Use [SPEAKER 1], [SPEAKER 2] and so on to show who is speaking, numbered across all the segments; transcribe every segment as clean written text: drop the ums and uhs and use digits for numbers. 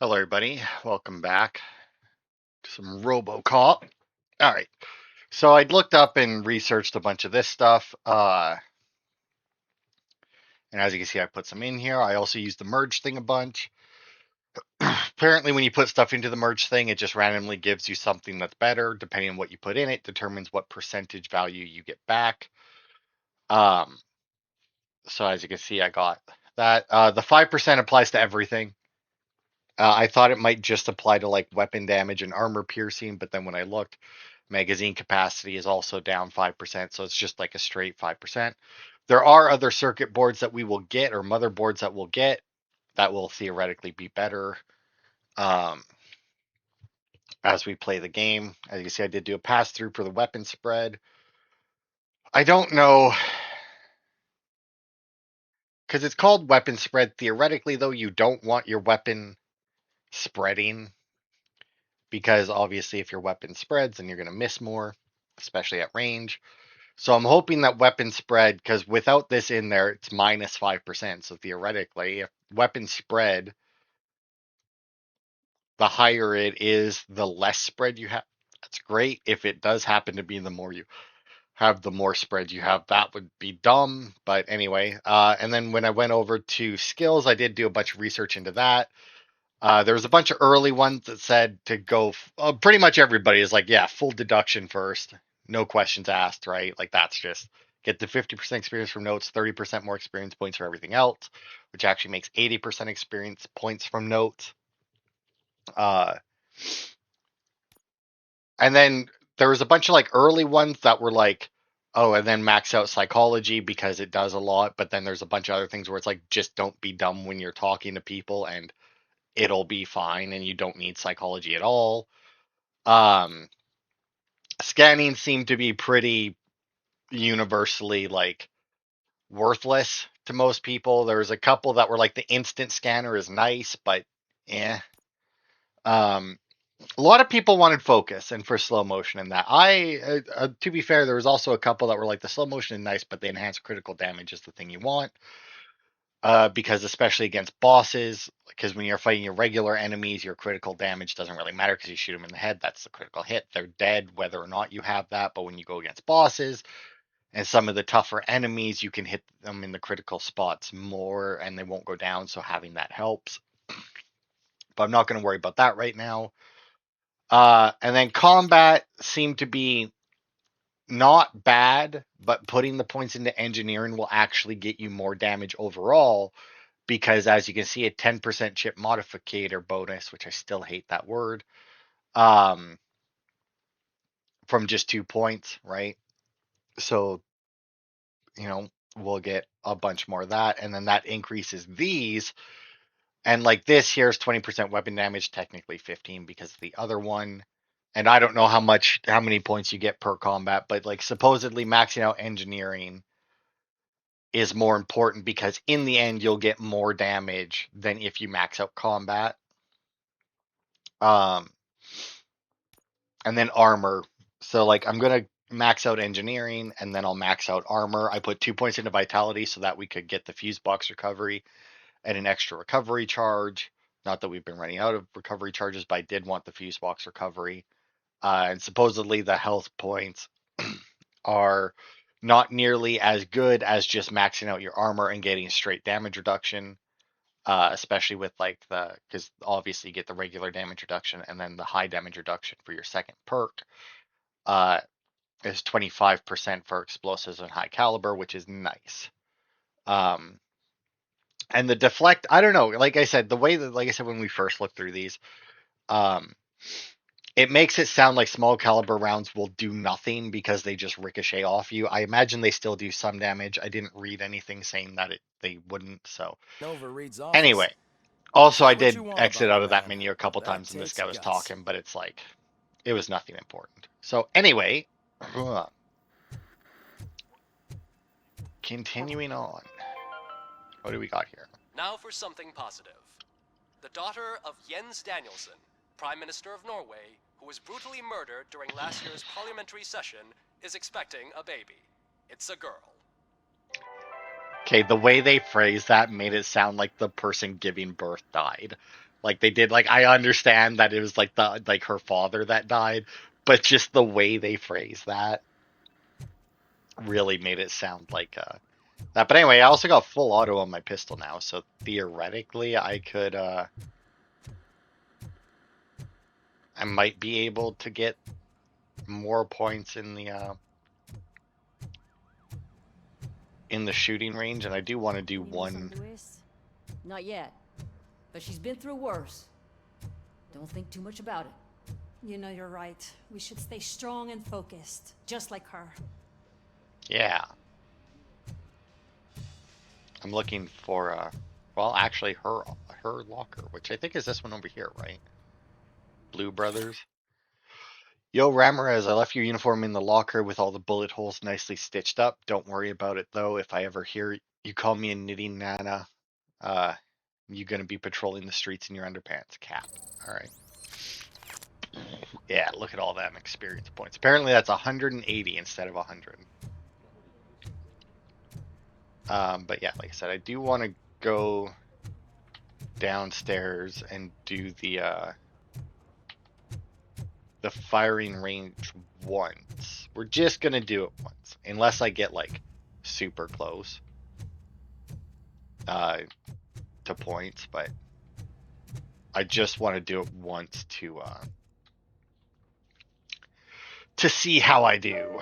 [SPEAKER 1] Hello, everybody. Welcome back to some Robocop. All right. So I'd looked up and researched a bunch of this stuff. And as you can see, I put some in here. I also used the merge thing a bunch. Apparently, when you put stuff into the merge thing, it just randomly gives you something that's better. Depending on what you put in it, determines what percentage value you get back. Um, so as you can see, I got that. The 5% applies to everything. I thought it might just apply to like weapon damage and armor piercing, but then when I looked, magazine capacity is also down 5%, so it's just like a straight 5%. There are other circuit boards that we will get, or motherboards that we'll get, that will theoretically be better um, as we play the game. As you can see, I did do a pass through for the weapon spread. I don't know, because it's called weapon spread. Theoretically, though, you don't want your weapon spreading, because obviously, if your weapon spreads, then you're going to miss more, especially at range. So I'm hoping that weapon spread, because without this in there, it's minus 5%. So theoretically, if weapon spread, the higher it is, the less spread you have. That's great. If it does happen to be the more you have, the more spread you have, that would be dumb. But anyway, and then when I went over to skills, I did do a bunch of research into that. There was a bunch of early ones that said to go. Pretty much everybody is like, yeah, full deduction first, no questions asked, right? Like that's just get the 50% experience from notes, 30% more experience points for everything else, which actually makes 80% experience points from notes. Uh, and then there was a bunch of like early ones that were like, oh, and then max out psychology because it does a lot. But then there's a bunch of other things where it's like, just don't be dumb when you're talking to people and it'll be fine and you don't need psychology at all. Um, Scanning seemed to be pretty universally like worthless to most people. There was a couple that were like the instant scanner is nice, but yeah. Um, a lot of people wanted focus and for slow motion in that. To be fair, there was also a couple that were like the slow motion is nice, but the enhanced critical damage is the thing you want. Because especially against bosses, because when you're fighting your regular enemies, your critical damage doesn't really matter because you shoot them in the head. That's the critical hit. They're dead whether or not you have that. But when you go against bosses and some of the tougher enemies, you can hit them in the critical spots more and they won't go down. So having that helps. But I'm not going to worry about that right now. And then combat seemed to be not bad, but putting the points into engineering will actually get you more damage overall because as you can see, a 10% chip modificator bonus, which I still hate that word, um, from just 2 points, right? So, we'll get a bunch more of that. And then that increases these. And like this here's 20% weapon damage, technically 15 because of the other one. And I don't know how many points you get per combat, but like supposedly maxing out engineering is more important because in the end you'll get more damage than if you max out combat. Um, and then armor. So like I'm gonna max out engineering and then I'll max out armor. I put 2 points into vitality so that we could get the fuse box recovery and an extra recovery charge. Not that we've been running out of recovery charges, but I did want the fuse box recovery. And supposedly the health points are not nearly as good as just maxing out your armor and getting straight damage reduction. Especially with like because obviously you get the regular damage reduction and then the high damage reduction for your second perk. Uh, is 25% for explosives and high caliber, which is nice. Um, and the deflect, I don't know. Like I said, like I said, when we first looked through these, um, it makes it sound like small caliber rounds will do nothing because they just ricochet off you. I imagine they still do some damage. I didn't read anything saying that they wouldn't. So
[SPEAKER 2] Nova Reed's office.
[SPEAKER 1] anyway, also I
[SPEAKER 2] Say what you
[SPEAKER 1] did
[SPEAKER 2] want
[SPEAKER 1] exit
[SPEAKER 2] about the
[SPEAKER 1] out of that
[SPEAKER 2] man,
[SPEAKER 1] menu a couple
[SPEAKER 2] but that
[SPEAKER 1] times and this
[SPEAKER 2] takes
[SPEAKER 1] guy was
[SPEAKER 2] guts.
[SPEAKER 1] talking, but it's like it was nothing important. So anyway, continuing on. What do we got here?
[SPEAKER 3] Now for something positive. The daughter of Jens Danielson, Prime Minister of Norway, who was brutally murdered during last year's parliamentary session, is expecting a baby. It's a girl.
[SPEAKER 1] Okay, the way they phrased that made it sound like the person giving birth died. like they did. Like I understand that it was like her father that died, but just the way they phrased that really made it sound like that. But anyway, I also got full auto on my pistol now, so theoretically I could I might be able to get more points in the shooting range, and I do want to do one.
[SPEAKER 2] Not yet, but she's been through worse. Don't think too much about it.
[SPEAKER 4] You know, you're right. We should stay strong and focused, just like her.
[SPEAKER 1] Yeah. I'm looking for well, actually her locker, which I think is this one over here, right? Blue Brothers. Yo, Ramirez, I left your uniform in the locker with all the bullet holes nicely stitched up. Don't worry about it though. If I ever hear you call me a knitting nana, you gonna be patrolling the streets in your underpants, Cap. All right. Yeah, look at all them experience points. Apparently that's 180 instead of 100. But yeah, like I said, I do want to go downstairs and do the firing range once. We're just gonna do it once, unless I get like super close to points. But I just want to do it once to see how I do.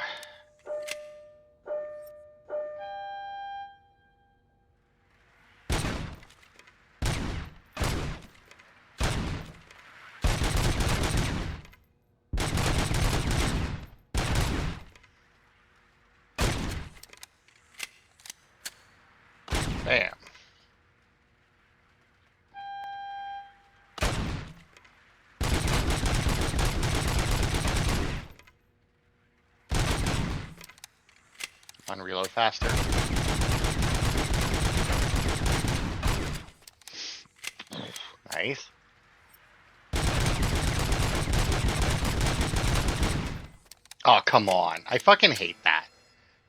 [SPEAKER 1] Bam. Unreload faster. Nice. Oh, come on. I fucking hate that.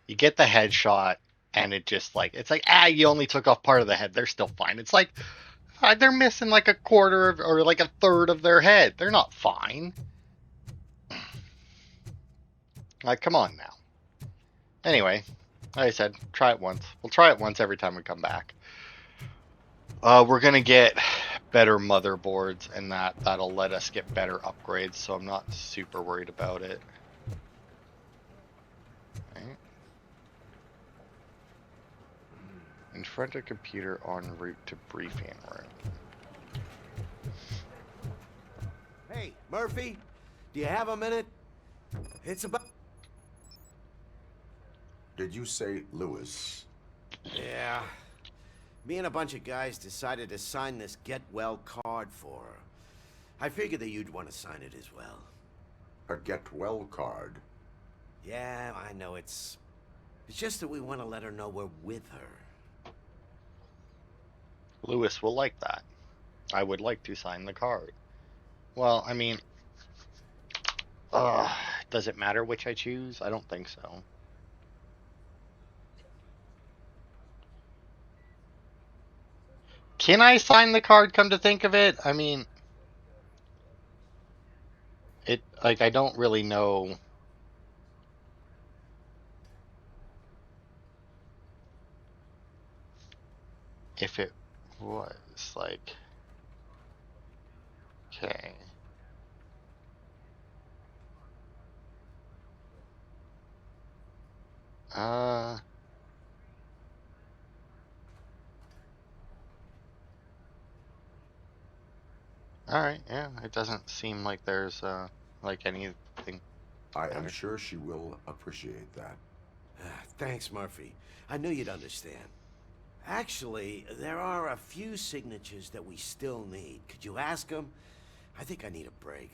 [SPEAKER 1] You get the headshot and it just like, it's like, you only took off part of the head. They're still fine. It's like, they're missing like a quarter of, or like a third of their head. They're not fine. Like, come on now. Anyway, like I said, try it once. We'll try it once every time we come back. We're gonna get better motherboards, and that'll let us get better upgrades, so I'm not super worried about it. Right. In front of computer en route to briefing room.
[SPEAKER 5] Hey, Murphy, do you have a minute? It's about...
[SPEAKER 6] Did you say Lewis?
[SPEAKER 5] Yeah. Me and a bunch of guys decided to sign this get well card for her. I figured that you'd want to sign it as well.
[SPEAKER 6] A get well card?
[SPEAKER 5] Yeah, I know it's just that we want to let her know we're with her.
[SPEAKER 1] Lewis will like that. I would like to sign the card. Well, I mean, does it matter which I choose? I don't think so. Can I sign the card, come to think of it? I mean, like, I don't really know. If it was, like, okay. Alright, yeah, it doesn't seem like there's, like anything.
[SPEAKER 6] I am sure she will appreciate that.
[SPEAKER 5] Thanks, Murphy. I knew you'd understand. Actually, there are a few signatures that we still need. Could you ask them? I think I need a break.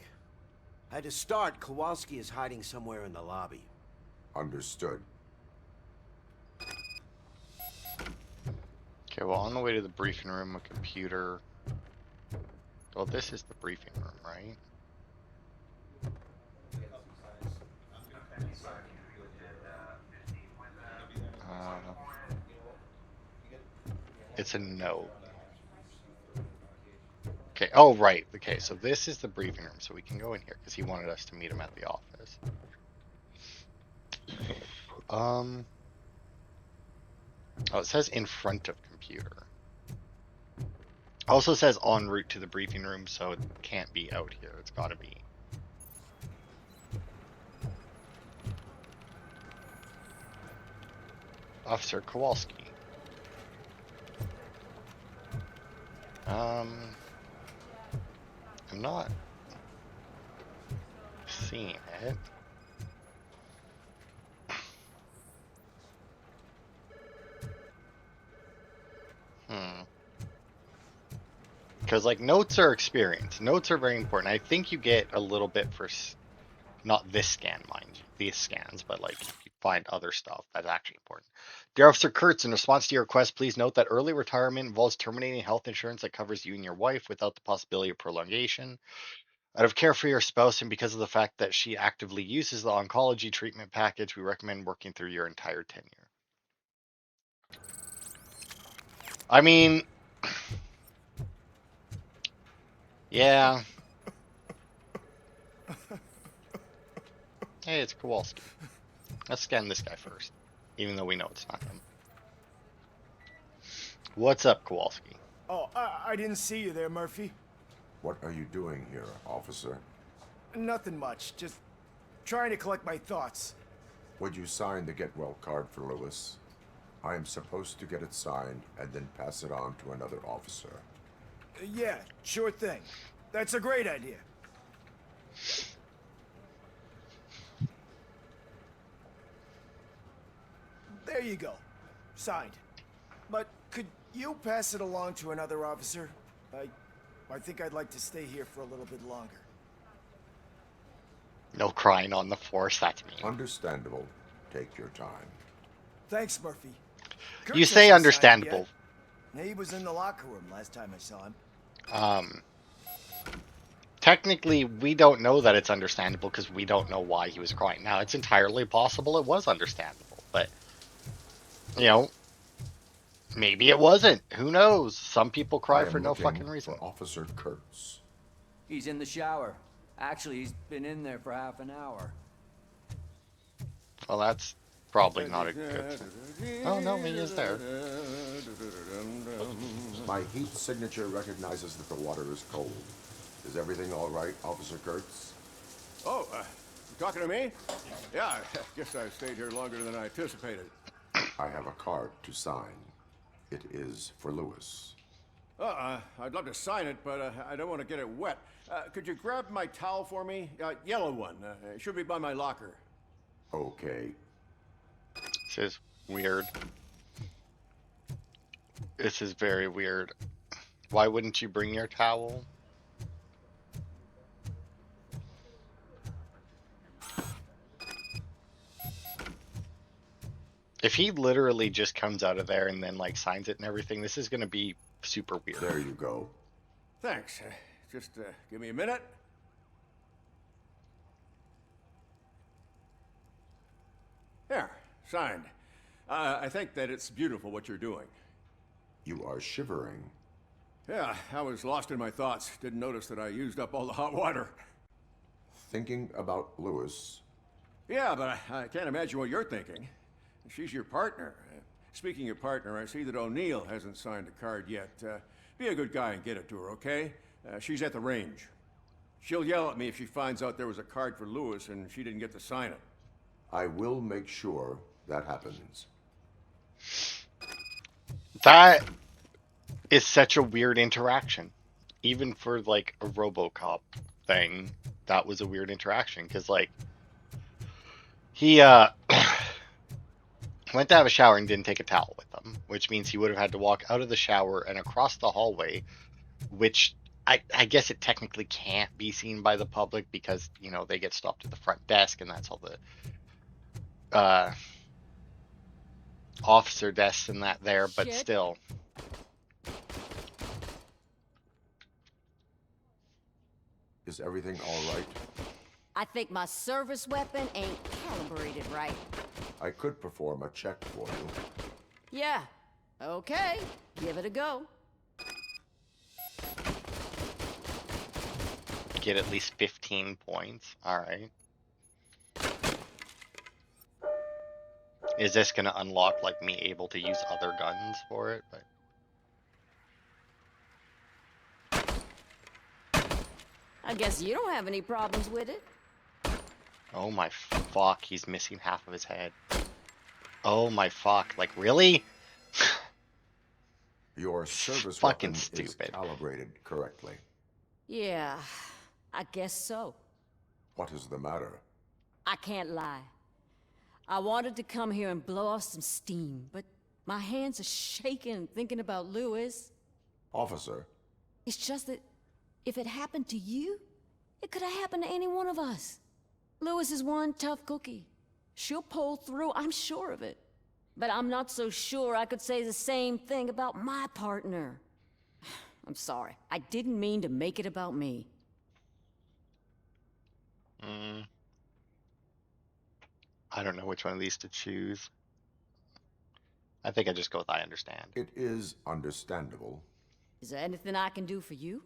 [SPEAKER 5] To start, Kowalski is hiding somewhere in the lobby.
[SPEAKER 6] Understood.
[SPEAKER 1] Okay, well, on the way to the briefing room, a computer. Well, this is the briefing room, right? It's a no. Okay. Oh, right. Okay, so this is the briefing room, so we can go in here because he wanted us to meet him at the office. Oh, it says in front of computer. Also says en route to the briefing room, so it can't be out here. It's got to be. Officer Kowalski. I'm not seeing it. Because, like, notes are experience. Notes are very important. I think you get a little bit for, not this scan, mind you, these scans, but, like, if you find other stuff, that's actually important. Dear Officer Kurtz, in response to your request, please note that early retirement involves terminating health insurance that covers you and your wife without the possibility of prolongation. Out of care for your spouse and because of the fact that she actively uses the oncology treatment package, we recommend working through your entire tenure. I mean, yeah. Hey, it's Kowalski. Let's scan this guy first, even though we know it's not him. What's up, Kowalski?
[SPEAKER 7] Oh, I didn't see you there, Murphy.
[SPEAKER 6] What are you doing here, officer?
[SPEAKER 7] Nothing much. Just trying to collect my thoughts.
[SPEAKER 6] Would you sign the get well card for Lewis? I am supposed to get it signed and then pass it on to another officer.
[SPEAKER 7] Yeah, sure thing. That's a great idea. There you go. Signed. But could you pass it along to another officer? I think I'd like to stay here for a little bit longer.
[SPEAKER 1] No crying on the force, that's me.
[SPEAKER 6] Understandable. Take your time.
[SPEAKER 7] Thanks, Murphy. Kurt
[SPEAKER 1] You say
[SPEAKER 7] hasn't signed
[SPEAKER 1] understandable.
[SPEAKER 7] yet. He was in the locker room last time I saw him.
[SPEAKER 1] Technically, we don't know that it's understandable because we don't know why he was crying. Now, it's entirely possible it was understandable, but, you know, maybe it wasn't. Who knows? Some people cry
[SPEAKER 6] I am
[SPEAKER 1] for no
[SPEAKER 6] looking
[SPEAKER 1] fucking reason.
[SPEAKER 6] for Officer Kurtz.
[SPEAKER 8] He's in the shower. Actually, he's been in there for half an hour.
[SPEAKER 1] Well, that's probably not a good... Oh, no, he is there.
[SPEAKER 6] My heat signature recognizes that the water is cold. Is everything all right, Officer Kurtz?
[SPEAKER 9] Oh, you talking to me? Yeah, I guess I stayed here longer than I anticipated.
[SPEAKER 6] I have a card to sign. It is for Lewis.
[SPEAKER 9] I'd love to sign it, but I don't want to get it wet. Could you grab my towel for me? Yellow one. It should be by my locker.
[SPEAKER 6] Okay.
[SPEAKER 1] This is weird. This is very weird. Why wouldn't you bring your towel? If he literally just comes out of there and then like signs it and everything, this is going to be super weird.
[SPEAKER 6] There you go.
[SPEAKER 9] Thanks. Just give me a minute. There, signed. I think that it's beautiful what you're doing.
[SPEAKER 6] You are shivering.
[SPEAKER 9] Yeah, I was lost in my thoughts. Didn't notice that I used up all the hot water.
[SPEAKER 6] Thinking about Lewis.
[SPEAKER 9] Yeah, but I can't imagine what you're thinking. She's your partner. Speaking of partner, I see that O'Neill hasn't signed a card yet. Be a good guy and get it to her, okay? She's at the range. She'll yell at me if she finds out there was a card for Lewis and she didn't get to sign it.
[SPEAKER 6] I will make sure that happens.
[SPEAKER 1] That is such a weird interaction. Even for like a Robocop thing, that was a weird interaction because like he went to have a shower and didn't take a towel with him, which means he would have had to walk out of the shower and across the hallway, which I guess it technically can't be seen by the public because, you know, they get stopped at the front desk and that's all the officer desks and that there, but
[SPEAKER 2] Shit.
[SPEAKER 1] still.
[SPEAKER 6] Is everything all right?
[SPEAKER 2] I think my service weapon ain't calibrated right.
[SPEAKER 6] I could perform a check for you.
[SPEAKER 2] Yeah, okay, give it a go.
[SPEAKER 1] get at least 15 points. Alright. Is this gonna unlock, like, me able to use other guns for it? But
[SPEAKER 2] I guess you don't have any problems with it.
[SPEAKER 1] oh my fuck, he's missing half of his head. Oh my fuck, like, really?
[SPEAKER 6] Your service
[SPEAKER 1] Fucking
[SPEAKER 6] weapon
[SPEAKER 1] stupid.
[SPEAKER 6] is calibrated correctly.
[SPEAKER 2] Yeah, I guess so.
[SPEAKER 6] What is the matter?
[SPEAKER 2] I can't lie. I wanted to come here and blow off some steam, but my hands are shaking thinking about Lewis.
[SPEAKER 6] Officer,
[SPEAKER 2] It's just that if it happened to you, it could have happened to any one of us. Lewis is one tough cookie. She'll pull through, I'm sure of it. But I'm not so sure I could say the same thing about my partner. I'm sorry. I didn't mean to make it about me.
[SPEAKER 1] I don't know which one of these to choose. I think I just go with I understand.
[SPEAKER 6] it is understandable.
[SPEAKER 2] Is there anything I can do for you?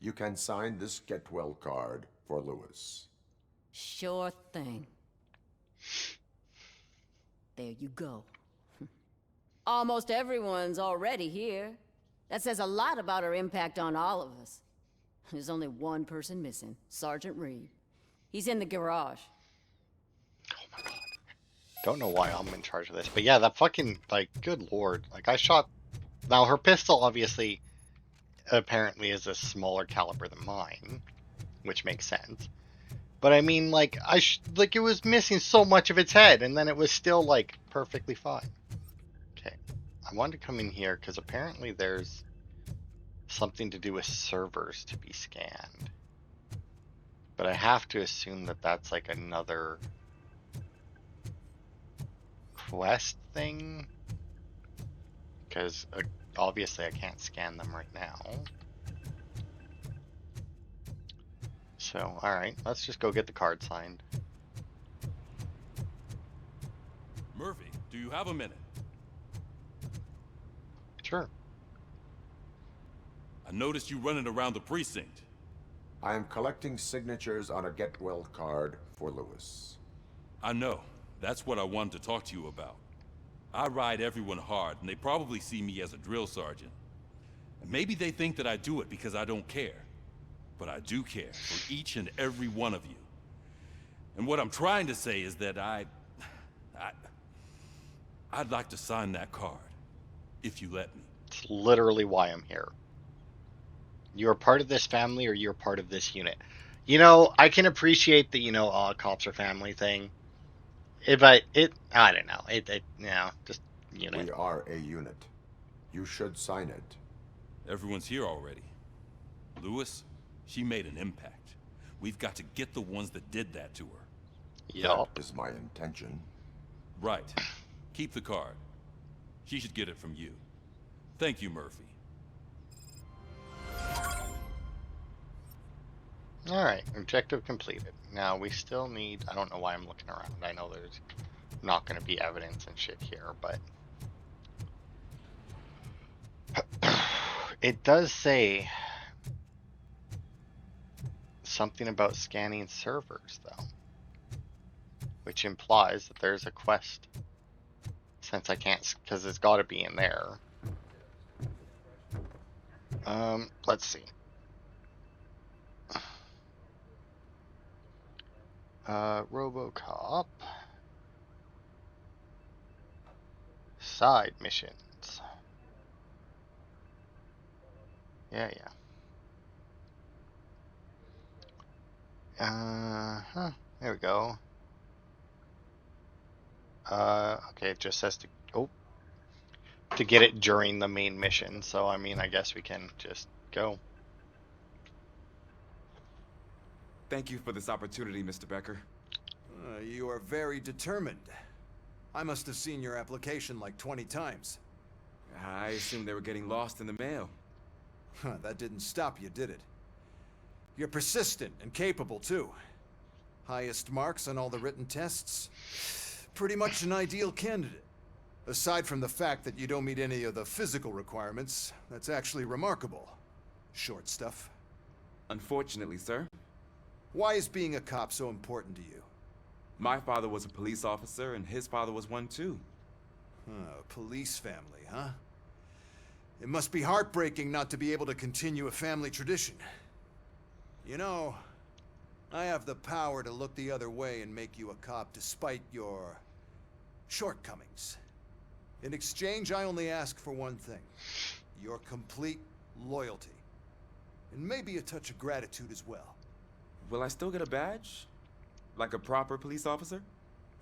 [SPEAKER 6] You can sign this get well card for Lewis.
[SPEAKER 2] Sure thing. There you go. Almost everyone's already here. That says a lot about her impact on all of us. There's only one person missing, Sergeant Reed. He's in the garage.
[SPEAKER 1] Oh my god. Don't know why I'm in charge of this, but yeah, that fucking, like, good lord. Like, I shot... Now, her pistol, obviously, apparently is a smaller caliber than mine, which makes sense. But I mean, like, like, it was missing so much of its head, and then it was still, like, perfectly fine. Okay. I wanted to come in here, because apparently there's something to do with servers to be scanned. But I have to assume that that's, like, another quest thing, because obviously I can't scan them right now. So, alright, let's just go get the card signed.
[SPEAKER 10] Murphy, do you have a minute?
[SPEAKER 1] Sure.
[SPEAKER 10] I noticed you running around the precinct.
[SPEAKER 6] I am collecting signatures on a get well card for Lewis.
[SPEAKER 10] I know. That's what I wanted to talk to you about. I ride everyone hard, and they probably see me as a drill sergeant. And maybe they think that I do it because I don't care. But I do care for each and every one of you. And what I'm trying to say is that I'd like to sign that card, if you let me.
[SPEAKER 1] It's literally why I'm here. You're part of this family or you're part of this unit. You know, I can appreciate the, you know, all cops are family thing. But I don't know. Just unit.
[SPEAKER 6] We are a unit. You should sign it.
[SPEAKER 10] Everyone's here already. Lewis, she made an impact. We've got to get the ones that did that to her.
[SPEAKER 1] Yup.
[SPEAKER 6] That is my intention.
[SPEAKER 10] Right. Keep the card. She should get it from you. Thank you, Murphy.
[SPEAKER 1] Alright, objective completed. Now we still need, I don't know why I'm looking around. I know there's not going to be evidence and shit here, but it does say something about scanning servers, though, which implies that there's a quest, since I can't, because it's got to be in there. Let's see. Robocop. Side missions. Yeah. There we go. Okay, it just says to get it during the main mission, so I mean, I guess we can just go.
[SPEAKER 11] Thank you for this opportunity, Mr. Becker.
[SPEAKER 12] You are very determined. I must have seen your application like 20 times.
[SPEAKER 11] I assumed they were getting lost in the mail.
[SPEAKER 12] That didn't stop you, did it? You're persistent and capable, too. Highest marks on all the written tests. Pretty much an ideal candidate. Aside from the fact that you don't meet any of the physical requirements, that's actually remarkable. Short stuff.
[SPEAKER 11] Unfortunately, sir,
[SPEAKER 12] Why is being a cop so important to you?
[SPEAKER 11] My father was a police officer, and his father was one too.
[SPEAKER 12] Police family, huh? It must be heartbreaking not to be able to continue a family tradition. You know, I have the power to look the other way and make you a cop despite your shortcomings. In exchange, I only ask for one thing. Your complete loyalty. And maybe a touch of gratitude as well.
[SPEAKER 11] Will I still get a badge? Like a proper police officer?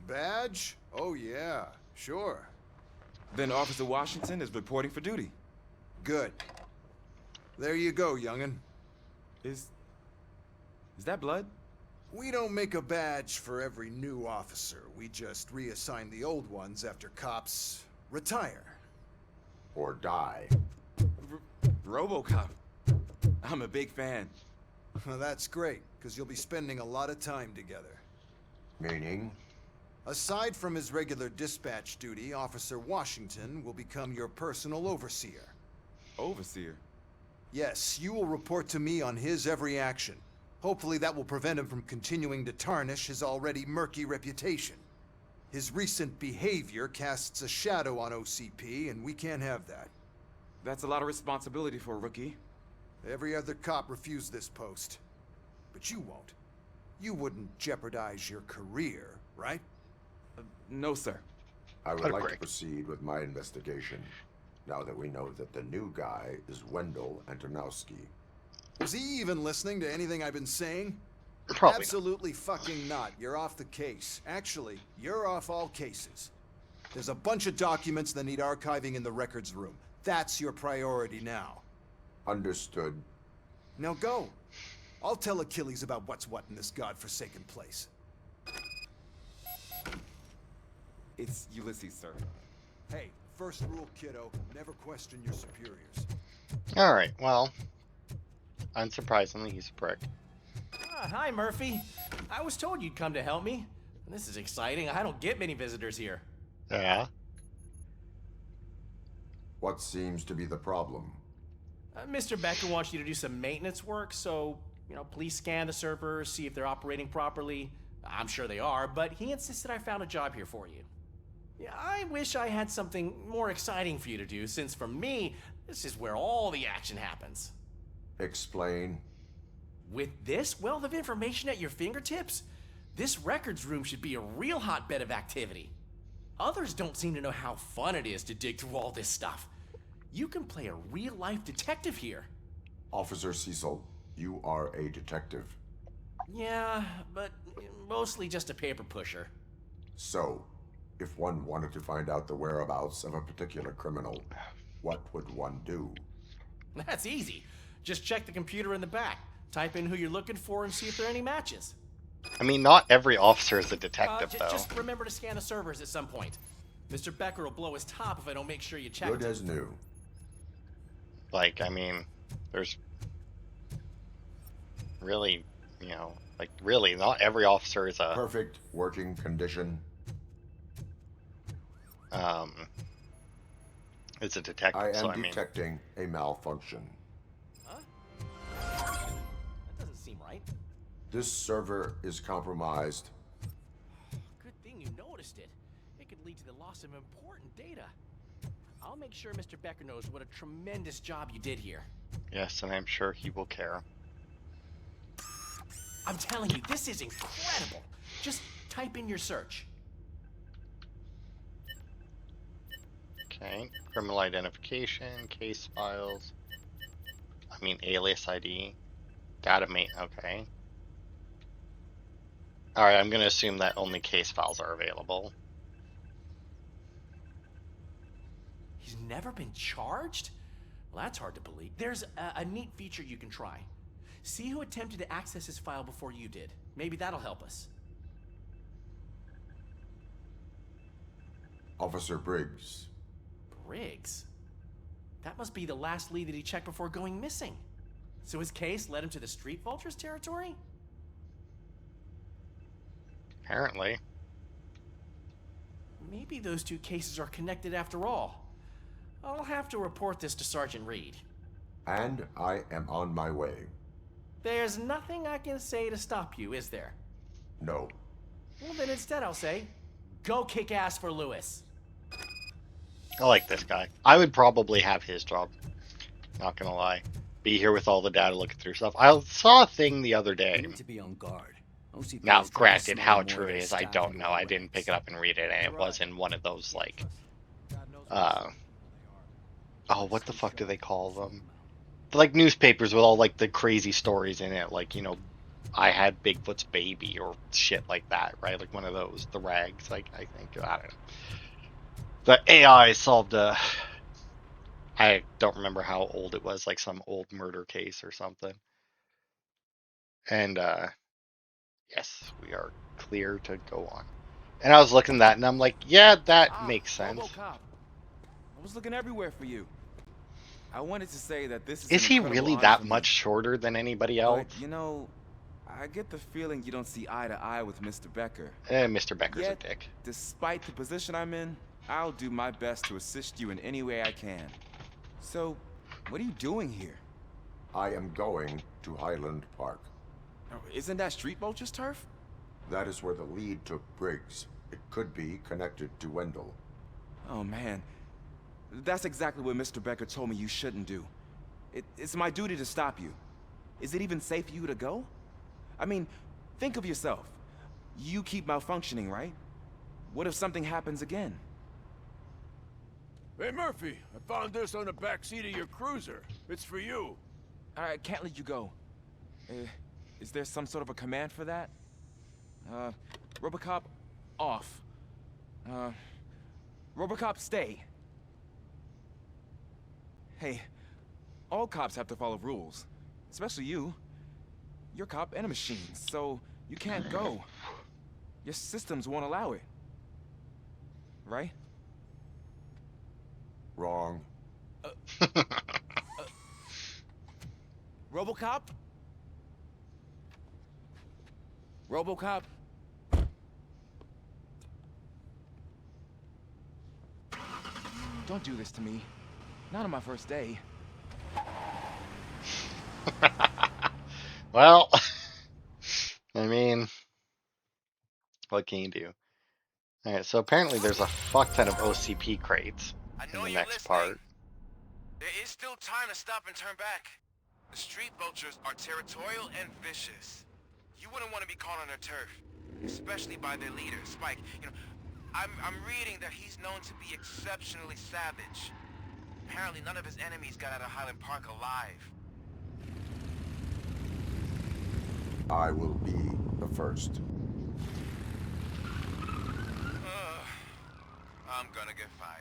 [SPEAKER 12] Badge? Oh yeah, sure.
[SPEAKER 11] Then Officer Washington is reporting for duty.
[SPEAKER 12] Good. There you go, young'un.
[SPEAKER 11] Is that blood?
[SPEAKER 12] We don't make a badge for every new officer. We just reassign the old ones after cops retire.
[SPEAKER 6] Or die.
[SPEAKER 11] Robocop. I'm a big fan.
[SPEAKER 12] Well, that's great, because you'll be spending a lot of time together.
[SPEAKER 6] Meaning?
[SPEAKER 12] Aside from his regular dispatch duty, Officer Washington will become your personal overseer.
[SPEAKER 11] Overseer?
[SPEAKER 12] Yes, you will report to me on his every action. Hopefully that will prevent him from continuing to tarnish his already murky reputation. His recent behavior casts a shadow on OCP, and we can't have that.
[SPEAKER 11] That's a lot of responsibility for a rookie.
[SPEAKER 12] Every other cop refused this post. But you won't. You wouldn't jeopardize your career, right?
[SPEAKER 11] No, sir.
[SPEAKER 6] I would like to proceed with my investigation, now that we know that the new guy is Wendell Antonowski.
[SPEAKER 12] Was he even listening to anything I've been saying?
[SPEAKER 1] Probably
[SPEAKER 12] Absolutely fucking not. You're off the case. Actually, you're off all cases. There's a bunch of documents that need archiving in the records room. That's your priority now.
[SPEAKER 6] Understood.
[SPEAKER 12] Now go. I'll tell Achilles about what's what in this godforsaken place.
[SPEAKER 11] It's Ulysses, sir.
[SPEAKER 12] Hey, first rule, kiddo. Never question your superiors.
[SPEAKER 1] Alright, well. Unsurprisingly, he's a prick.
[SPEAKER 13] Hi, Murphy. I was told you'd come to help me. This is exciting. I don't get many visitors here.
[SPEAKER 1] Yeah?
[SPEAKER 6] What seems to be the problem?
[SPEAKER 13] Mr. Becker wants you to do some maintenance work, so, please scan the servers, see if they're operating properly. I'm sure they are, but he insisted I found a job here for you. Yeah, I wish I had something more exciting for you to do, since for me, this is where all the action happens.
[SPEAKER 6] Explain.
[SPEAKER 13] With this wealth of information at your fingertips, this records room should be a real hotbed of activity. Others don't seem to know how fun it is to dig through all this stuff. You can play a real-life detective here.
[SPEAKER 6] Officer Cecil, you are a detective.
[SPEAKER 13] Yeah, but mostly just a paper pusher.
[SPEAKER 6] So, if one wanted to find out the whereabouts of a particular criminal, what would one do?
[SPEAKER 13] That's easy. Just check the computer in the back, type in who you're looking for, and see if there are any matches.
[SPEAKER 1] I mean, not every officer is a detective, though.
[SPEAKER 13] Just remember to scan the servers at some point. Mr. Becker will blow his top if I don't make sure you check.
[SPEAKER 6] Good as new.
[SPEAKER 1] Like, I mean, there's really, really, not every officer is a...
[SPEAKER 6] Perfect working condition.
[SPEAKER 1] Is a detective,
[SPEAKER 6] I am
[SPEAKER 1] so
[SPEAKER 6] detecting a malfunction.
[SPEAKER 13] Huh? That doesn't seem right.
[SPEAKER 6] This server is compromised.
[SPEAKER 13] Good thing you noticed it. It could lead to the loss of important data. I'll make sure Mr. Becker knows what a tremendous job you did here.
[SPEAKER 1] Yes, and I'm sure he will care.
[SPEAKER 13] I'm telling you, this is incredible. Just type in your search.
[SPEAKER 1] Okay, criminal identification, case files. Alias ID. Data okay. Alright, I'm gonna assume that only case files are available.
[SPEAKER 13] He's never been charged? Well, that's hard to believe. There's a neat feature you can try. See who attempted to access his file before you did. Maybe that'll help us.
[SPEAKER 6] Officer Briggs.
[SPEAKER 13] Briggs? That must be the last lead that he checked before going missing. So his case led him to the Street Vultures territory?
[SPEAKER 1] Apparently.
[SPEAKER 13] Maybe those two cases are connected after all. I'll have to report this to Sergeant Reed.
[SPEAKER 6] And I am on my way.
[SPEAKER 13] There's nothing I can say to stop you, is there?
[SPEAKER 6] No.
[SPEAKER 13] Well, then instead I'll say, go kick ass for Lewis.
[SPEAKER 1] I like this guy. I would probably have his job. Not gonna lie. Be here with all the data looking through stuff. I saw a thing the other
[SPEAKER 8] You
[SPEAKER 1] day.
[SPEAKER 8] need to be on guard. OCP
[SPEAKER 1] Now,
[SPEAKER 8] is trying to
[SPEAKER 1] granted,
[SPEAKER 8] smuggle
[SPEAKER 1] how
[SPEAKER 8] more
[SPEAKER 1] true
[SPEAKER 8] of
[SPEAKER 1] it
[SPEAKER 8] their
[SPEAKER 1] is, I
[SPEAKER 8] staff
[SPEAKER 1] don't
[SPEAKER 8] into
[SPEAKER 1] know.
[SPEAKER 8] our
[SPEAKER 1] I didn't pick it up and read it, and it was in one of those, like, oh, what the fuck do they call them? Like newspapers with all like the crazy stories in it, like, you know, I had Bigfoot's baby or shit like that, right? Like one of those, the rags, like I think, I don't know. The AI solved a, I don't remember how old it was, like some old murder case or something. And yes, we are clear to go on. And I was looking at that and I'm like, yeah, that makes sense.
[SPEAKER 11] Robocop. I was looking everywhere for you. I wanted to say that this is
[SPEAKER 1] Is
[SPEAKER 11] an
[SPEAKER 1] he
[SPEAKER 11] incredible
[SPEAKER 1] really
[SPEAKER 11] honor
[SPEAKER 1] that
[SPEAKER 11] for
[SPEAKER 1] much
[SPEAKER 11] me.
[SPEAKER 1] shorter than anybody else?
[SPEAKER 11] But, you know, I get the feeling you don't see eye to eye with Mr. Becker.
[SPEAKER 1] Mr. Becker's a
[SPEAKER 11] Yet,
[SPEAKER 1] dick.
[SPEAKER 11] despite the position I'm in, I'll do my best to assist you in any way I can. So, what are you doing here?
[SPEAKER 6] I am going to Highland Park.
[SPEAKER 11] Isn't that Street Vulture's turf?
[SPEAKER 6] That is where the lead took Briggs. It could be connected to Wendell.
[SPEAKER 11] Oh, man. That's exactly what Mr. Becker told me you shouldn't do. It's my duty to stop you. Is it even safe for you to go? I mean, think of yourself. You keep malfunctioning, right? What if something happens again?
[SPEAKER 9] Hey, Murphy, I found this on the back seat of your cruiser. It's for you.
[SPEAKER 11] I can't let you go. Is there some sort of a command for that? Robocop, off. Robocop, stay. Hey, all cops have to follow rules. Especially you. You're a cop and a machine, so you can't go. Your systems won't allow it. Right?
[SPEAKER 6] Wrong.
[SPEAKER 11] Robocop? Robocop? Don't do this to me. Not on my first day.
[SPEAKER 1] Well, I mean, what can you do? Alright, so apparently there's a fuck ton of OCP crates in the next part.
[SPEAKER 14] There is still time to stop and turn back. The street vultures are territorial and vicious. You wouldn't want to be caught on their turf, especially by their leader, Spike. You know, I'm reading that he's known to be exceptionally savage. Apparently none of his enemies got out of Highland Park alive.
[SPEAKER 6] I will be the first.
[SPEAKER 14] I'm gonna get fired.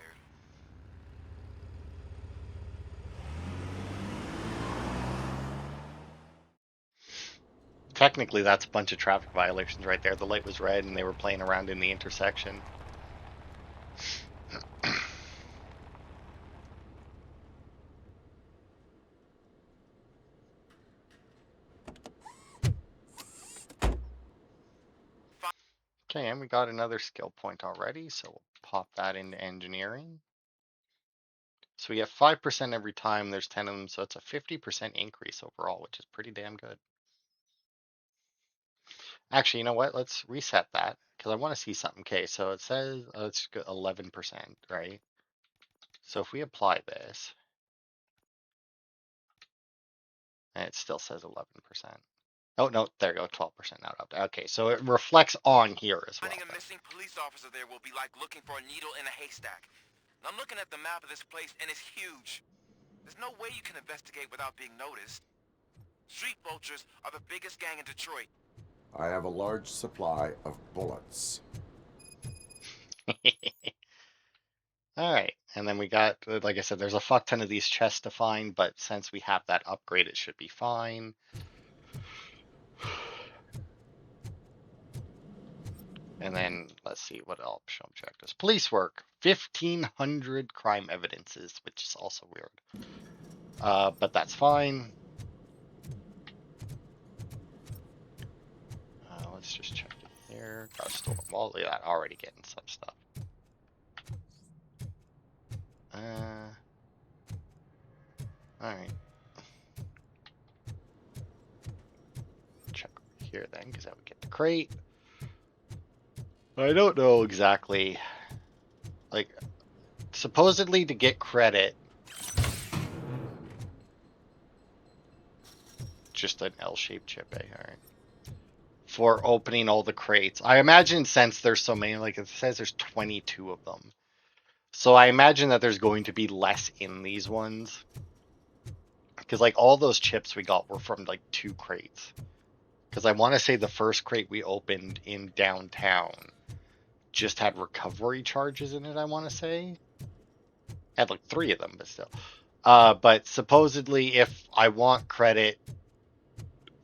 [SPEAKER 1] Technically, that's a bunch of traffic violations right there. The light was red and they were playing around in the intersection. Okay, and we got another skill point already, so we'll pop that into engineering. So we get 5% every time, there's 10 of them, so it's a 50% increase overall, which is pretty damn good. Actually, you know what? Let's reset that, because I want to see something. Okay, so it says, it's 11%, right? So if we apply this, and it still says 11%. Oh, no, there you go, 12% now. Okay, so it reflects on here as well.
[SPEAKER 14] Finding a missing police officer there will be like looking for a needle in a haystack. I'm looking at the map of this place, and it's huge. There's no way you can investigate without being noticed. Street vultures are the biggest gang in Detroit.
[SPEAKER 6] I have a large supply of bullets.
[SPEAKER 1] Alright, and then we got, like I said, there's a fuck ton of these chests to find, but since we have that upgrade, it should be fine. And then, let's see, what else show objectives. Police work, 1,500 crime evidences, which is also weird. But that's fine. Let's just check it here. Got a storm wall, look at that, already getting some stuff. Alright. here then, because that would get the crate. I don't know exactly. Like, supposedly to get credit, just an L-shaped chip, eh? All right. For opening all the crates. I imagine since there's so many, like it says there's 22 of them. So I imagine that there's going to be less in these ones. Because like all those chips we got were from like 2 crates. Because I want to say the first crate we opened in downtown just had recovery charges in it, I want to say. Had like 3 of them, but still. But supposedly if I want credit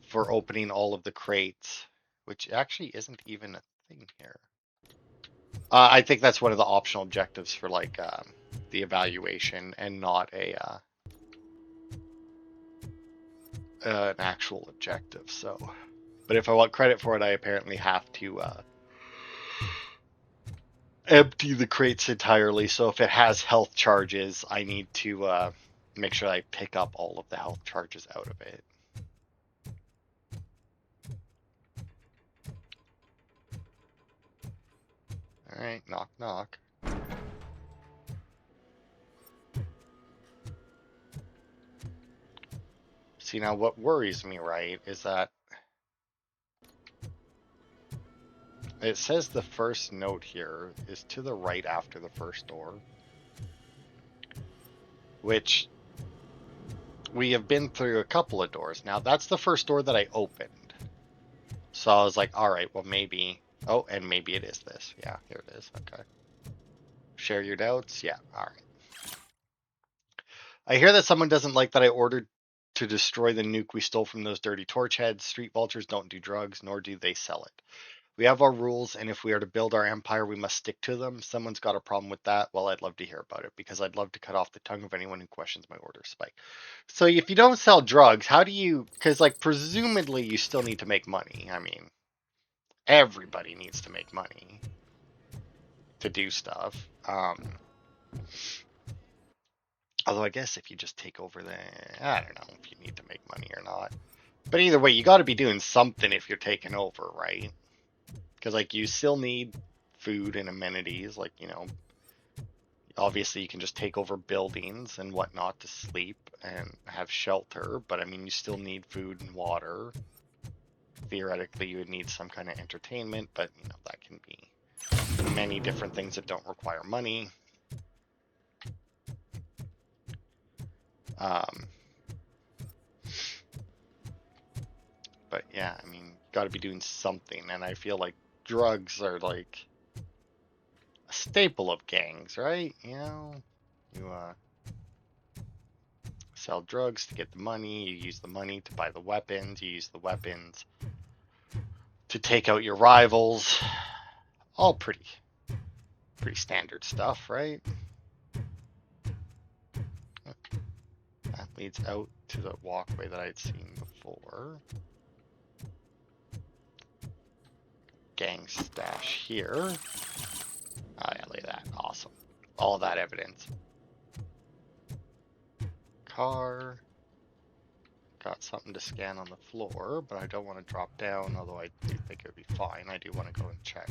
[SPEAKER 1] for opening all of the crates, which actually isn't even a thing here. I think that's one of the optional objectives for like the evaluation and not an actual objective. So, but if I want credit for it, I apparently have to empty the crates entirely. So if it has health charges, I need to make sure I pick up all of the health charges out of it. All right, knock, knock. See, now what worries me, right, is that it says the first note here is to the right after the first door, which we have been through a couple of doors. Now, that's the first door that I opened. So I was like, all right, well, maybe. Oh, and maybe it is this. Yeah, here it is. Okay. Share your doubts. Yeah, all right. I hear that someone doesn't like that I ordered to destroy the nuke we stole from those dirty torch heads. Street vultures don't do drugs, nor do they sell it. We have our rules, and if we are to build our empire, we must stick to them. Someone's got a problem with that. Well, I'd love to hear about it, because I'd love to cut off the tongue of anyone who questions my order, Spike. So if you don't sell drugs, how do you... Because, like, presumably you still need to make money. I mean, everybody needs to make money to do stuff. Although I guess if you just take over the... I don't know if you need to make money or not. But either way, you got to be doing something if you're taking over, right? Because, like, you still need food and amenities. Like, you know, obviously you can just take over buildings and whatnot to sleep and have shelter. But, I mean, you still need food and water. Theoretically, you would need some kind of entertainment. But, you know, that can be many different things that don't require money. But, yeah, I mean, got to be doing something. And I feel like drugs are like a staple of gangs, right? You know, you sell drugs to get the money, you use the money to buy the weapons, you use the weapons to take out your rivals. All pretty standard stuff, right? That leads out to the walkway that I'd seen before. Gang stash here. Oh yeah, look at that. Awesome. All that evidence. Car. Got something to scan on the floor, but I don't want to drop down, although I do think it would be fine. I do want to go and check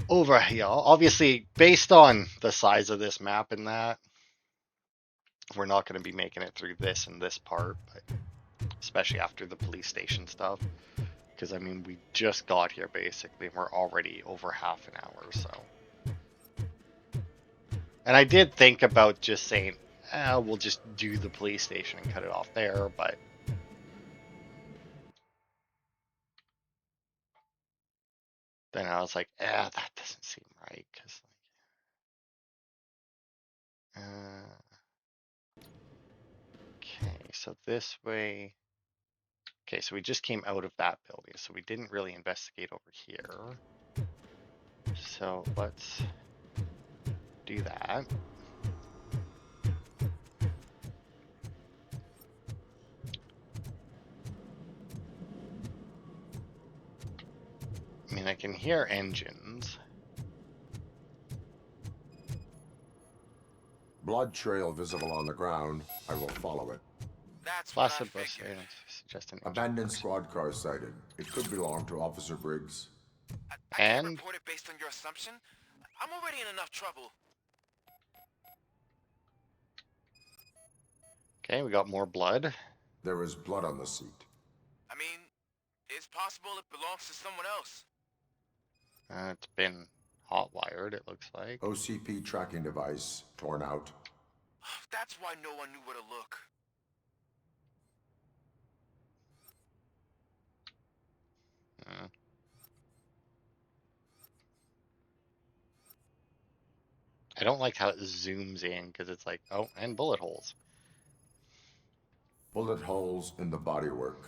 [SPEAKER 1] over here. Obviously, based on the size of this map and that, we're not going to be making it through this and this part, but especially after the police station stuff. Because, I mean, we just got here, basically, and we're already over half an hour, so. And I did think about just saying, we'll just do the police station and cut it off there, but... Then I was like, that doesn't seem right, because... Okay, so this way... Okay, so we just came out of that building, so we didn't really investigate over here. So let's do that. I mean, I can hear engines.
[SPEAKER 6] Blood trail visible on the ground. I will follow it.
[SPEAKER 14] That's
[SPEAKER 1] Placid bus Just an
[SPEAKER 6] Abandoned squad car sighted. It could belong to Officer Briggs.
[SPEAKER 14] I can't report it based on your assumption. I'm already in enough trouble.
[SPEAKER 1] Okay, we got more blood.
[SPEAKER 6] There was blood on the seat.
[SPEAKER 14] I mean, it's possible it belongs to someone else.
[SPEAKER 1] It's been hot-wired, it looks like.
[SPEAKER 6] OCP tracking device torn out.
[SPEAKER 14] That's why no one knew where to look.
[SPEAKER 1] I don't like how it zooms in because it's like, oh, and bullet holes.
[SPEAKER 6] Bullet holes in the bodywork.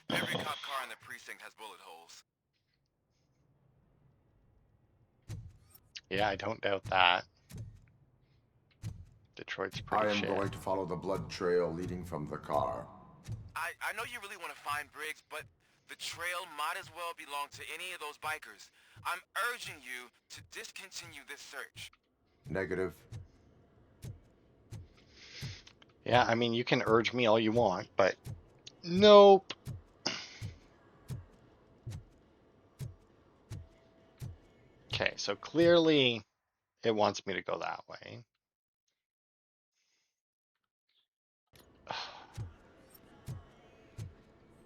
[SPEAKER 14] Every cop car in the precinct has bullet holes.
[SPEAKER 1] Yeah, I don't doubt that. Detroit's pretty
[SPEAKER 6] I am
[SPEAKER 1] shit.
[SPEAKER 6] going to follow the blood trail leading from the car.
[SPEAKER 14] I know you really want to find Briggs, but the trail might as well belong to any of those bikers. I'm urging you to discontinue this search.
[SPEAKER 6] Negative.
[SPEAKER 1] Yeah, I mean, you can urge me all you want, but nope. Okay, so clearly it wants me to go that way.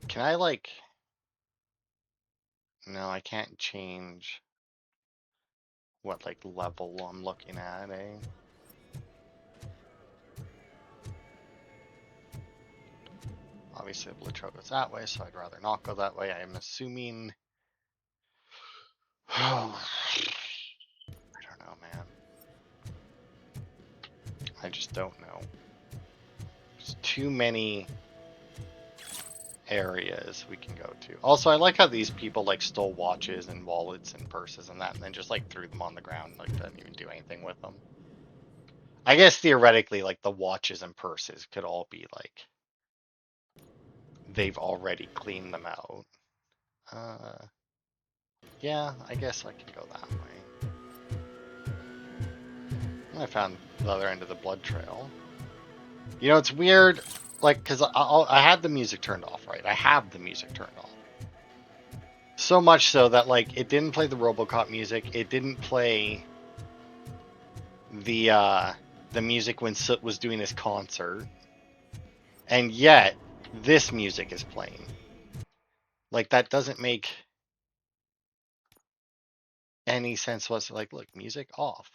[SPEAKER 1] Can I, like... No, I can't change what, like, level I'm looking at, eh? Obviously, the blue trail goes that way, so I'd rather not go that way. I'm assuming... I don't know, man. I just don't know. There's too many areas we can go to. Also, I like how these people like stole watches and wallets and purses and that, and then just like threw them on the ground, like didn't even do anything with them. I guess theoretically, like the watches and purses could all be like they've already cleaned them out. Yeah, I guess I can go that way. I found the other end of the blood trail. You know, it's weird, like, because I had the music turned off, right? I have the music turned off. So much so that, like, it didn't play the Robocop music. It didn't play the music when Soot was doing his concert. And yet, this music is playing. Like, that doesn't make any sense whatsoever. Like, look, music off.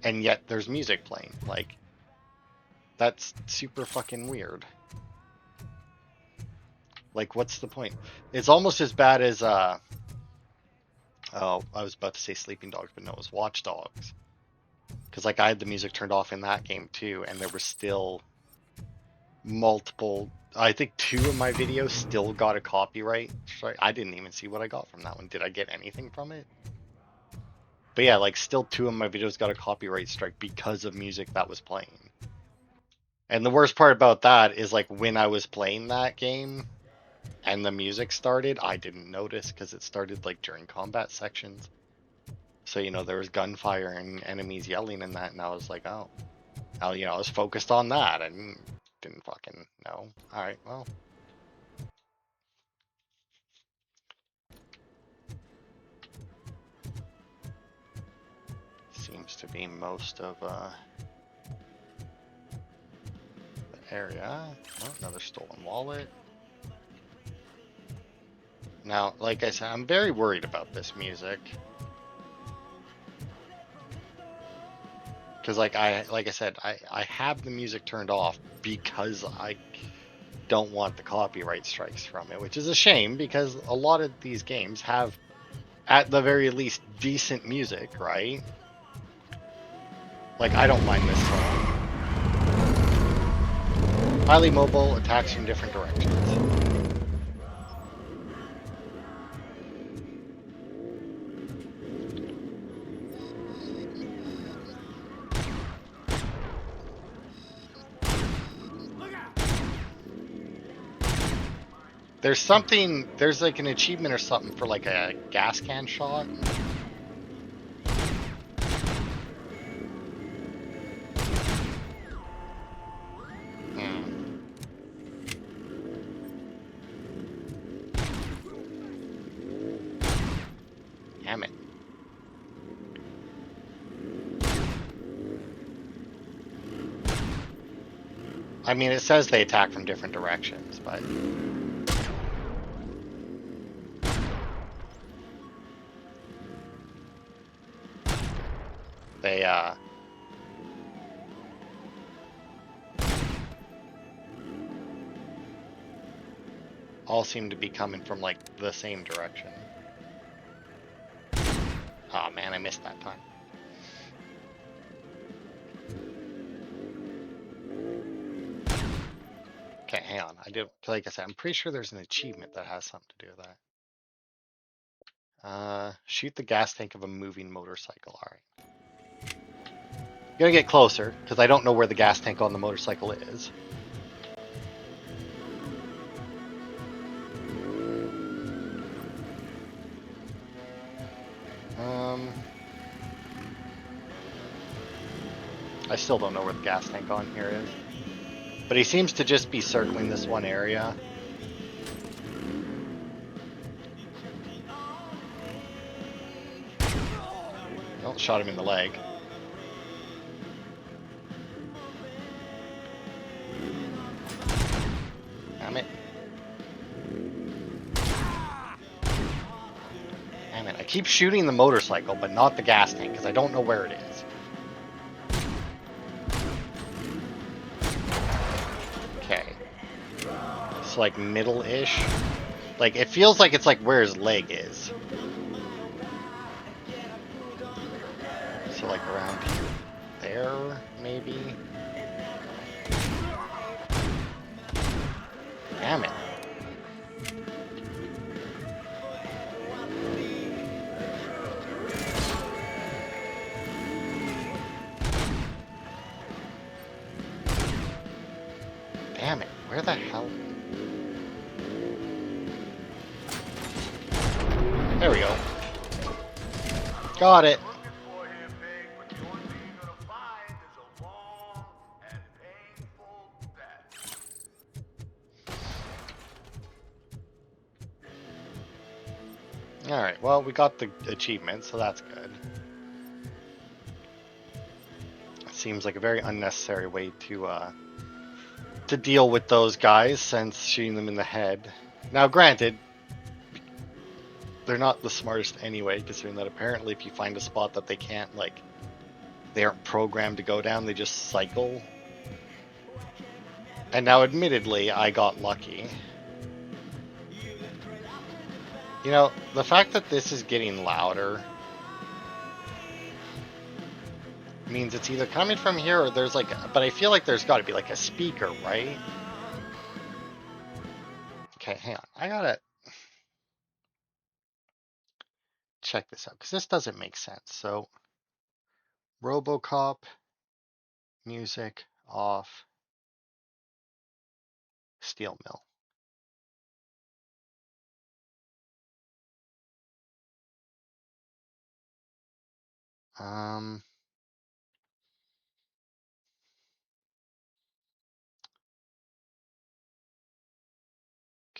[SPEAKER 1] And yet, there's music playing. Like, that's super fucking weird. Like, what's the point? It's almost as bad as, oh, I was about to say Sleeping Dogs, but no, it was Watch Dogs. Because, like, I had the music turned off in that game, too, and there were still multiple... I think 2 of my videos still got a copyright strike. I didn't even see what I got from that one. Did I get anything from it? But yeah, like, still 2 of my videos got a copyright strike because of music that was playing. And the worst part about that is, like, when I was playing that game and the music started, I didn't notice because it started, like, during combat sections. So, you know, there was gunfire and enemies yelling and that, and I was like, oh. You know, I was focused on that and didn't fucking know. Alright, well. Seems to be most of, the area. Oh, another stolen wallet. Now, like I said, I'm very worried about this music. Because, like I said, I have the music turned off because I don't want the copyright strikes from it, which is a shame because a lot of these games have, at the very least, decent music, right? Like, I don't mind this song. Highly mobile, attacks from different directions. There's something, there's like an achievement or something for like a gas can shot. I mean, it says they attack from different directions, but they all seem to be coming from like the same direction. Oh man, I missed that time. Okay, hang on. I do, like I said, I'm pretty sure there's an achievement that has something to do with that. Shoot the gas tank of a moving motorcycle. All right. Gonna get closer because I don't know where the gas tank on the motorcycle is. I still don't know where the gas tank on here is. But he seems to just be circling this one area. Oh, shot him in the leg. Damn it. Damn it. I keep shooting the motorcycle, but not the gas tank, because I don't know where it is. Okay. It's like middle-ish. Like, it feels like it's like where his leg is. So like around there, maybe? Damn it. Damn it. Where the hell? There we go. Got it. Alright, well, we got the achievement, so that's good. Seems like a very unnecessary way to deal with those guys, since shooting them in the head. Now, granted, they're not the smartest anyway, considering that apparently if you find a spot that they can't, like, they aren't programmed to go down, they just cycle. And now, admittedly, I got lucky. You know, the fact that this is getting louder means it's either coming from here or there's like, but I feel like there's got to be like a speaker, right? Okay, hang on. I gotta check this out because this doesn't make sense. So, Robocop, music off, steel mill.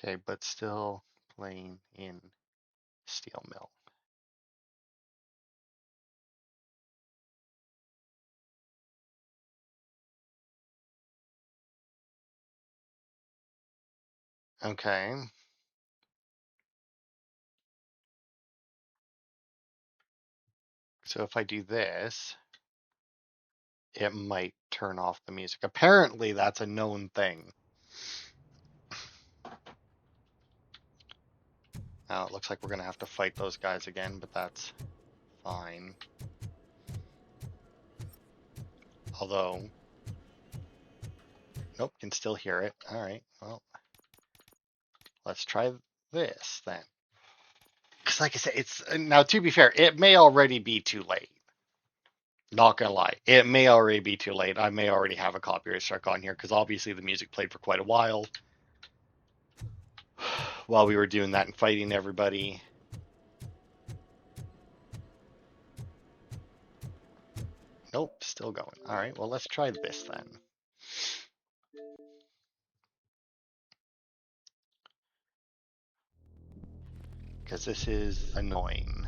[SPEAKER 1] Okay, but still playing in steel mill. Okay. So if I do this, it might turn off the music. Apparently, that's a known thing. Now it looks like we're gonna have to fight those guys again, but that's fine. Although, nope, can still hear it. All right, well, let's try this then. Because like I said, it's now to be fair, it may already be too late. Not gonna lie, it may already be too late. I may already have a copyright strike on here because obviously the music played for quite a while while we were doing that and fighting everybody. Nope, still going. All right, well, let's try this then. Because this is annoying.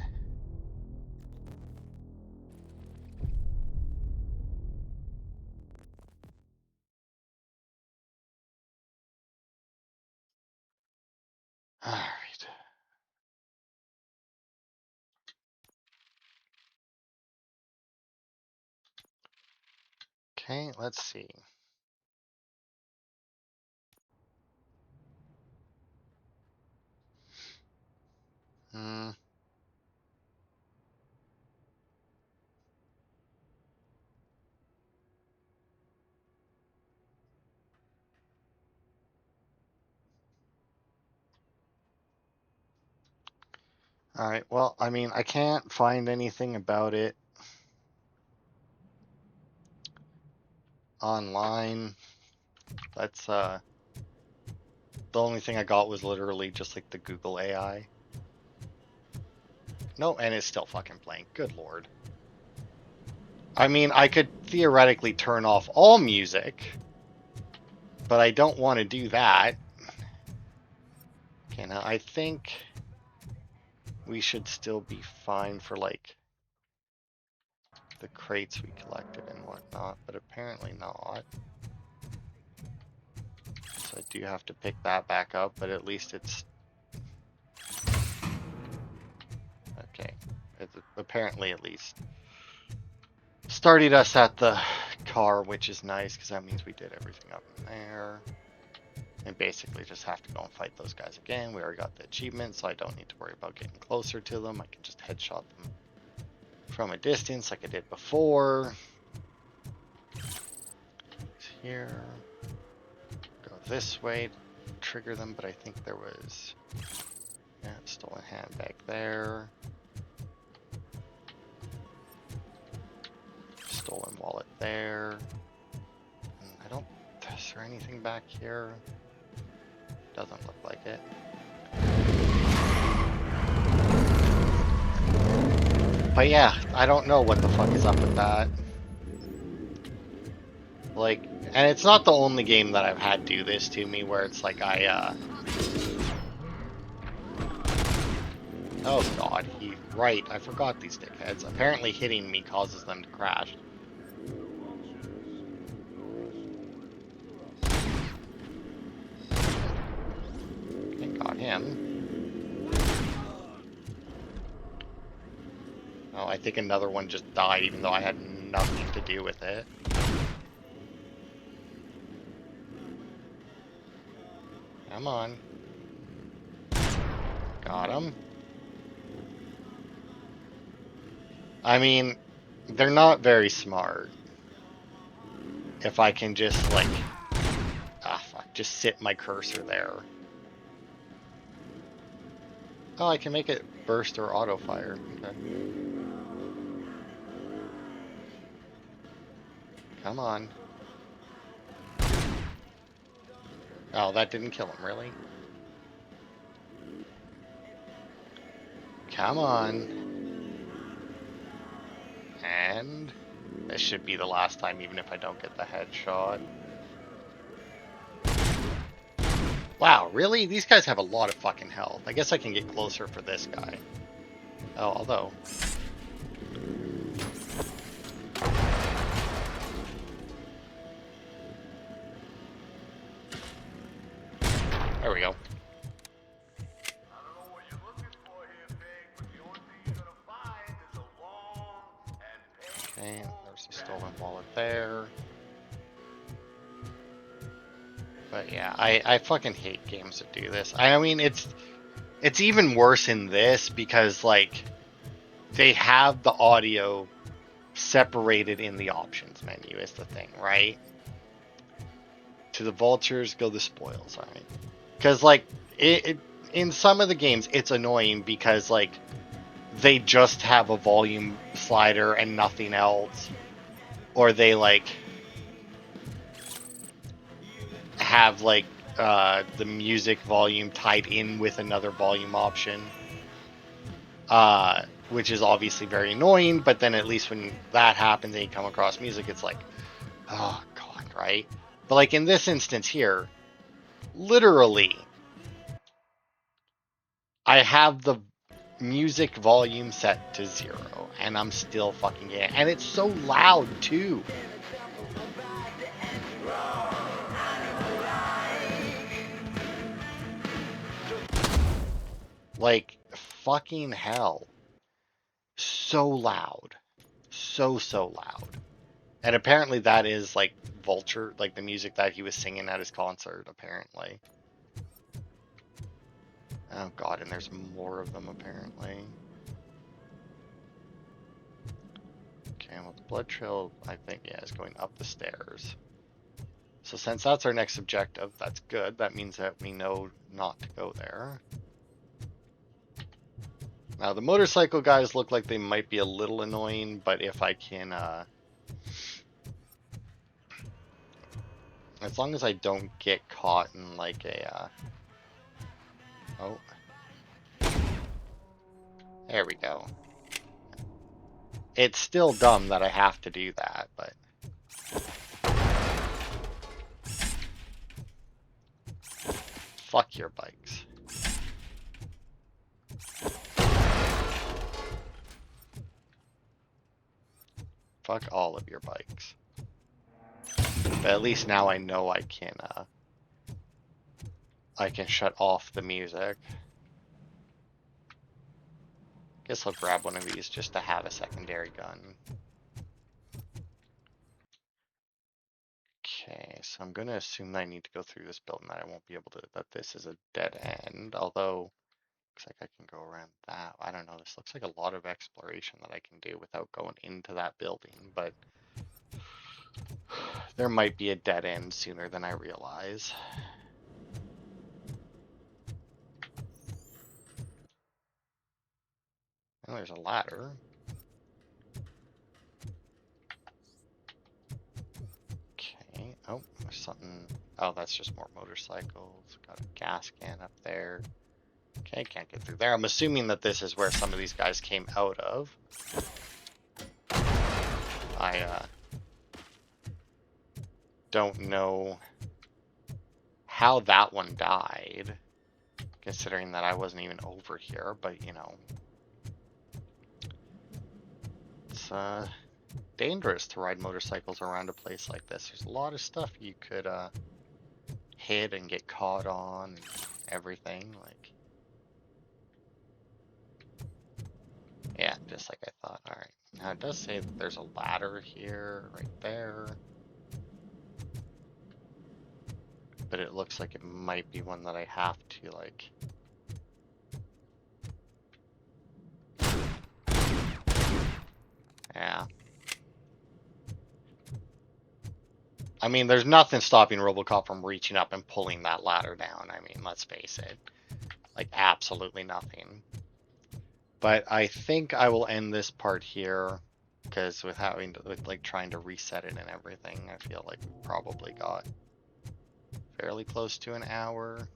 [SPEAKER 1] All right. Okay, let's see. Hmm. All right. Well, I mean, I can't find anything about it online. That's the only thing I got was literally just like the Google AI. No, and it's still fucking playing. Good lord. I mean, I could theoretically turn off all music, but I don't want to do that. Okay, now I think we should still be fine for like the crates we collected and whatnot, but apparently not. So I do have to pick that back up, but at least it's okay. It's apparently at least started us at the car, which is nice because that means we did everything up in there. And basically just have to go and fight those guys again. We already got the achievement, so I don't need to worry about getting closer to them. I can just headshot them from a distance like I did before. Here. Go this way, trigger them, but I think there was stolen handbag there. Stolen wallet there. I don't, is there anything back here? Doesn't look like it. But yeah, I don't know what the fuck is up with that. Like, and it's not the only game that I've had do this to me where it's like oh god, right, I forgot these dickheads. Apparently hitting me causes them to crash. Okay, got him. Oh, I think another one just died even though I had nothing to do with it. Come on. Got him. I mean, they're not very smart. If I can just, like... Ah, fuck. Just sit my cursor there. Oh, I can make it burst or auto-fire. Okay. Come on. Oh, that didn't kill him, really? Come on. And this should be the last time, even if I don't get the headshot. Wow, really? These guys have a lot of fucking health. I guess I can get closer for this guy. Oh, although... There we go. Okay, there's a stolen wallet there. But yeah, I fucking hate games that do this. I mean, it's even worse in this because, like, they have the audio separated in the options menu is the thing, right? To the vultures go the spoils, alright? Because, like, in some of the games, it's annoying because, like, they just have a volume slider and nothing else. Or they, like, have, like, the music volume tied in with another volume option. Which is obviously very annoying, but then at least when that happens and you come across music, it's like, oh god, right? But like in this instance here, literally, I have the music volume set to 0, and I'm still fucking getting it. And it's so loud, too. Like, fucking hell. So loud. So loud. And apparently that is, like, Vulture, like the music that he was singing at his concert, apparently. Oh god, and there's more of them, apparently. Okay, well, the blood trail, I think, yeah, is going up the stairs. So since that's our next objective, that's good. That means that we know not to go there. Now, the motorcycle guys look like they might be a little annoying, but if I can, as long as I don't get caught in, like, a, oh. There we go. It's still dumb that I have to do that, but... Fuck your bikes. Fuck all of your bikes. But at least now I know I can shut off the music. Guess I'll grab one of these just to have a secondary gun. Okay, so I'm gonna assume that I need to go through this building, that I won't be able to, that this is a dead end, although looks like I can go around that. I don't know, this looks like a lot of exploration that I can do without going into that building, but there might be a dead end sooner than I realize. Oh, there's a ladder. Okay, oh, there's something. Oh, that's just more motorcycles. Got a gas can up there. Okay, can't get through there. I'm assuming that this is where some of these guys came out of. I don't know how that one died, considering that I wasn't even over here, but you know. It's dangerous to ride motorcycles around a place like this. There's a lot of stuff you could hit and get caught on and everything, like. Yeah, just like I thought. Alright. Now it does say that there's a ladder here, right there. But it looks like it might be one that I have to, like... Yeah. I mean, there's nothing stopping Robocop from reaching up and pulling that ladder down. I mean, let's face it. Like, absolutely nothing. But I think I will end this part here, because with like trying to reset it and everything, I feel like we probably got fairly close to an hour.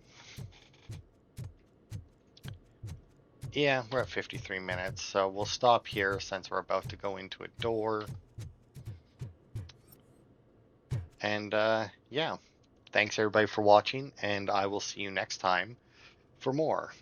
[SPEAKER 1] Yeah, we're at 53 minutes, so we'll stop here since we're about to go into a door. And yeah, thanks everybody for watching, and I will see you next time for more.